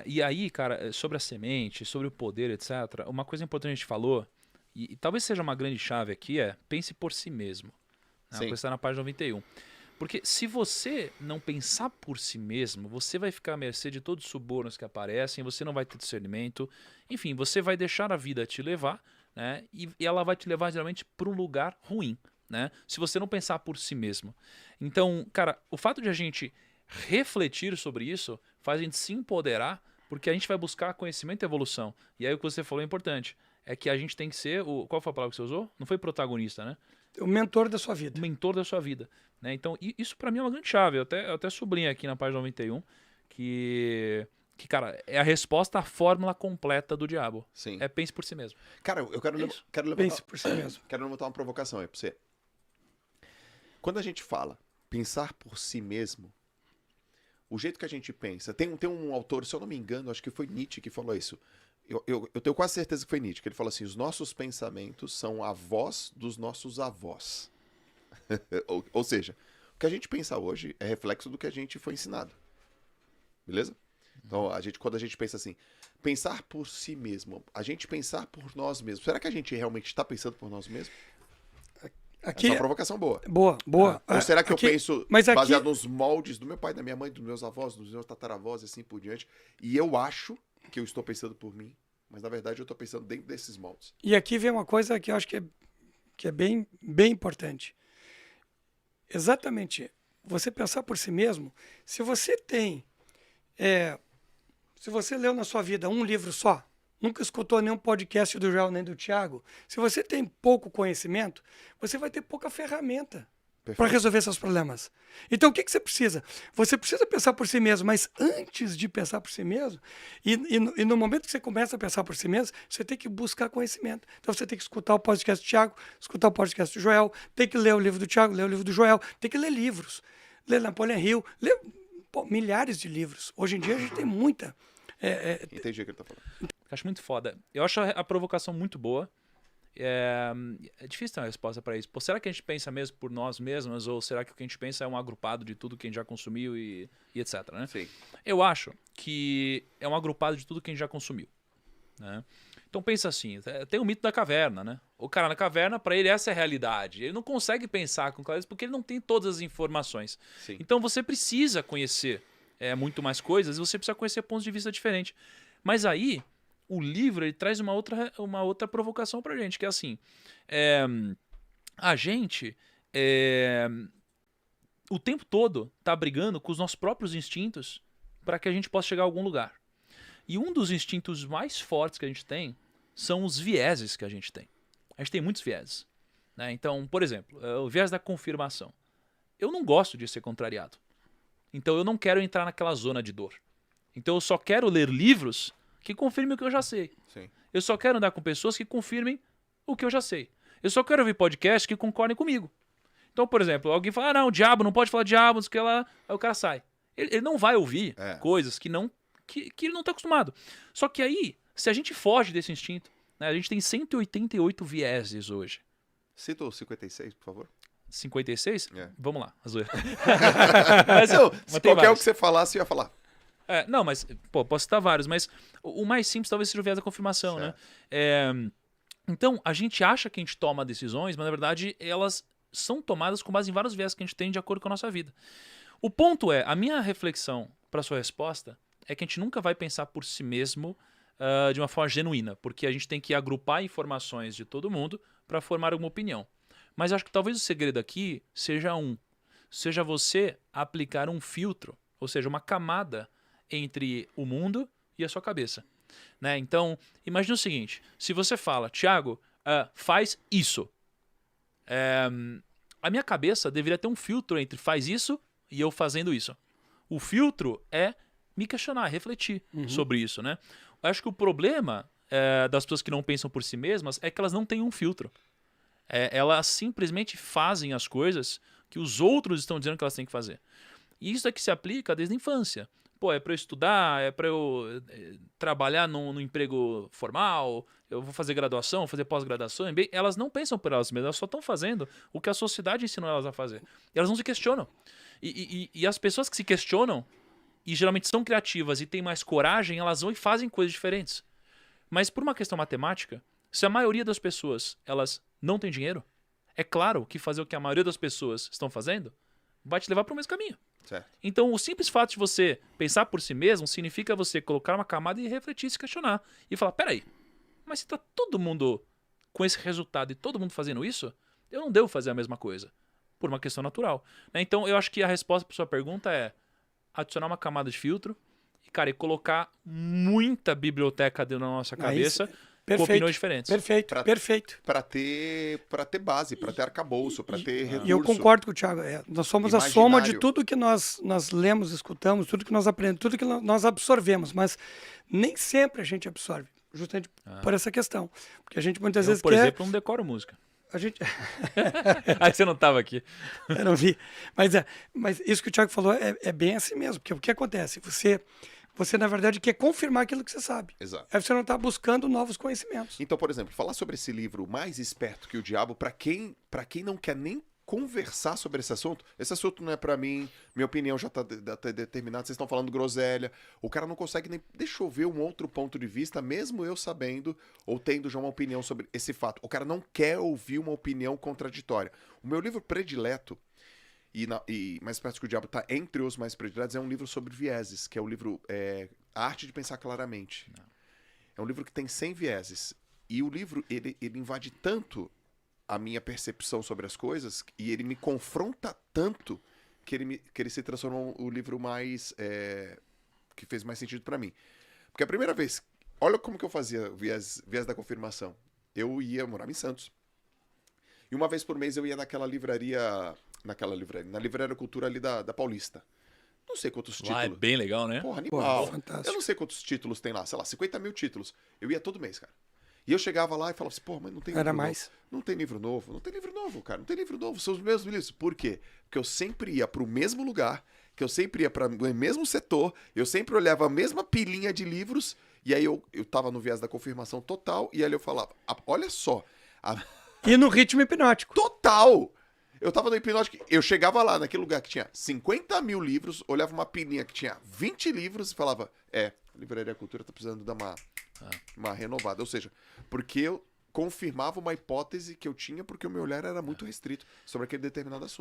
E aí, cara, sobre a semente, sobre o poder, etc., uma coisa importante que a gente falou, e talvez seja uma grande chave aqui, é pense por si mesmo. Né? A coisa Sim. está na página 91. Porque se você não pensar por si mesmo, você vai ficar à mercê de todos os subornos que aparecem, você não vai ter discernimento, enfim, você vai deixar a vida te levar, né? E ela vai te levar geralmente para um lugar ruim, né? Se você não pensar por si mesmo. Então, cara, o fato de a gente refletir sobre isso faz a gente se empoderar, porque a gente vai buscar conhecimento e evolução. E aí o que você falou é importante, é que a gente tem que ser o... Qual foi a palavra que você usou? Não foi protagonista, né? O mentor da sua O vida. mentor da sua vida. Né? Então, isso para mim é uma grande chave. Eu até sublinho aqui na página 91 que, cara, é a resposta à fórmula completa do diabo. Sim. É pense por si mesmo. Cara, eu quero, Isso. quero levantar, Pense por si mesmo. quero levantar uma provocação aí pra você. Quando a gente fala pensar por si mesmo, o jeito que a gente pensa... Tem um autor, se eu não me engano, acho que foi Nietzsche que falou isso. Eu tenho quase certeza que foi Nietzsche, que ele falou assim, os nossos pensamentos são a voz dos nossos avós. ou seja, o que a gente pensa hoje é reflexo do que a gente foi ensinado. Beleza? Então, quando a gente pensa assim, pensar por si mesmo, a gente pensar por nós mesmos, será que a gente realmente está pensando por nós mesmos? Aqui, Essa é uma provocação boa. boa. Ou será que Aqui- eu penso mas aqui- baseado nos moldes do meu pai, da minha mãe, dos meus avós, dos meus tataravós e assim por diante, e eu acho que eu estou pensando por mim, mas na verdade eu estou pensando dentro desses moldes. E aqui vem uma coisa que eu acho que é bem, bem importante. Exatamente. Você pensar por si mesmo, se você tem... se você leu na sua vida um livro só, nunca escutou nenhum podcast do Joel nem do Thiago, se você tem pouco conhecimento, você vai ter pouca ferramenta para Perfeito. resolver seus problemas. Então, o que você precisa? Você precisa pensar por si mesmo, mas antes de pensar por si mesmo, e no momento que você começa a pensar por si mesmo, você tem que buscar conhecimento. Então, você tem que escutar o podcast do Thiago, escutar o podcast do Joel, tem que ler o livro do Thiago, ler o livro do Joel, tem que ler livros, ler Napoleão Hill, ler milhares de livros. Hoje em dia, a gente tem muita... Entendi o que ele tá falando. Acho muito foda. Eu acho a provocação muito boa. É difícil ter uma resposta para isso. Pô, será que a gente pensa mesmo por nós mesmos? Ou será que o que a gente pensa é um agrupado de tudo que a gente já consumiu e etc, né? Sim. Eu acho que é um agrupado de tudo que a gente já consumiu. Né? Então pensa assim, tem o mito da caverna, né? O cara na caverna, para ele essa é a realidade. Ele não consegue pensar com clareza porque ele não tem todas as informações. Sim. Então você precisa conhecer muito mais coisas e você precisa conhecer pontos de vista diferentes. Mas aí, o livro ele traz uma outra provocação pra gente, que é assim, a gente o tempo todo tá brigando com os nossos próprios instintos para que a gente possa chegar a algum lugar. E um dos instintos mais fortes que a gente tem são os vieses que a gente tem. A gente tem muitos vieses. Né? Então, por exemplo, o viés da confirmação. Eu não gosto de ser contrariado. Então eu não quero entrar naquela zona de dor. Então eu só quero ler livros que confirmem o que eu já sei. Sim. Eu só quero andar com pessoas que confirmem o que eu já sei. Eu só quero ouvir podcasts que concordem comigo. Então, por exemplo, alguém fala, não, o diabo, não pode falar diabo, não sei o que lá, aí o cara sai. Ele não vai ouvir coisas que ele não está acostumado. Só que aí, se a gente foge desse instinto, né, a gente tem 188 vieses hoje. Cita o 56, por favor. 56? É. Vamos lá, a zoeira. Não, se tem qualquer um vários. que você falasse, eu ia falar. Não, mas, pô, posso citar vários, mas o mais simples talvez seja o viés da confirmação, né? Então, a gente acha que a gente toma decisões, mas na verdade elas são tomadas com base em vários viés que a gente tem de acordo com a nossa vida. O ponto é, a minha reflexão para sua resposta é que a gente nunca vai pensar por si mesmo de uma forma genuína, porque a gente tem que agrupar informações de todo mundo para formar uma opinião. Mas acho que talvez o segredo aqui seja você aplicar um filtro, ou seja, uma camada entre o mundo e a sua cabeça. Né? Então, imagine o seguinte, se você fala, Thiago, faz isso. A minha cabeça deveria ter um filtro entre faz isso e eu fazendo isso. O filtro é me questionar, refletir sobre isso. Né? Eu acho que o problema das pessoas que não pensam por si mesmas é que elas não têm um filtro. Elas simplesmente fazem as coisas que os outros estão dizendo que elas têm que fazer. E isso é que se aplica desde a infância. Pô, é para eu estudar, é para eu trabalhar num emprego formal, eu vou fazer graduação, fazer pós-graduação. Elas não pensam por elas mesmas, elas só estão fazendo o que a sociedade ensinou elas a fazer. E elas não se questionam. E as pessoas que se questionam e geralmente são criativas e têm mais coragem, elas vão e fazem coisas diferentes. Mas por uma questão matemática, se a maioria das pessoas elas não tem dinheiro, é claro que fazer o que a maioria das pessoas estão fazendo vai te levar para o mesmo caminho. Certo. Então, o simples fato de você pensar por si mesmo significa você colocar uma camada e refletir, se questionar. E falar, peraí, mas se tá todo mundo com esse resultado e todo mundo fazendo isso, eu não devo fazer a mesma coisa. Por uma questão natural. Né? Então, eu acho que a resposta para sua pergunta é adicionar uma camada de filtro e, cara, e colocar muita biblioteca dentro da nossa cabeça com opiniões diferentes. Perfeito, perfeito. Para ter base, para ter arcabouço, para ter recurso. E eu concordo com o Thiago. Nós somos a soma de tudo que nós lemos, escutamos, tudo que nós aprendemos, tudo que nós absorvemos, mas nem sempre a gente absorve, justamente por essa questão. Porque a gente muitas vezes por exemplo, não decoro música. A gente... Aí você não estava aqui. Eu não vi. Mas isso que o Thiago falou é bem assim mesmo. Porque o que acontece? Você, na verdade, quer confirmar aquilo que você sabe. Exato. Aí você não está buscando novos conhecimentos. Então, por exemplo, falar sobre esse livro Mais Esperto que o Diabo, para quem não quer nem conversar sobre esse assunto não é para mim, minha opinião já tá determinada, vocês estão falando groselha, o cara não consegue nem, deixa eu ver um outro ponto de vista, mesmo eu sabendo ou tendo já uma opinião sobre esse fato. O cara não quer ouvir uma opinião contraditória. O meu livro predileto, e Mais Esperto que o Diabo está entre os mais prediletos, é um livro sobre vieses, que é o livro A Arte de Pensar Claramente. Não. É um livro que tem 100 vieses. E o livro, ele invade tanto a minha percepção sobre as coisas e ele me confronta tanto que ele se transformou o livro mais... que fez mais sentido para mim. Porque a primeira vez... Olha como que eu fazia viés da confirmação. Eu morava em Santos. E uma vez por mês eu ia na Livraria Cultura ali da Paulista. Não sei quantos títulos. Lá é bem legal, né? Porra, animal. Fantástico. Eu não sei quantos títulos tem lá. Sei lá, 50 mil títulos. Eu ia todo mês, cara. E eu chegava lá e falava assim, porra, mas não tem livro novo. Não tem livro novo. Não tem livro novo, cara. Não tem livro novo. São os mesmos livros. Por quê? Porque eu sempre ia pro mesmo lugar, que eu sempre ia para o mesmo setor, eu sempre olhava a mesma pilinha de livros, e aí eu tava no viés da confirmação total, e aí eu falava, olha só... E no ritmo hipnótico. Total! Eu tava no hipnótico, eu chegava lá naquele lugar que tinha 50 mil livros, olhava uma pilinha que tinha 20 livros e falava, a Livraria Cultura tá precisando dar uma renovada. Ou seja, porque eu confirmava uma hipótese que eu tinha porque o meu olhar era muito restrito sobre aquele determinado assunto.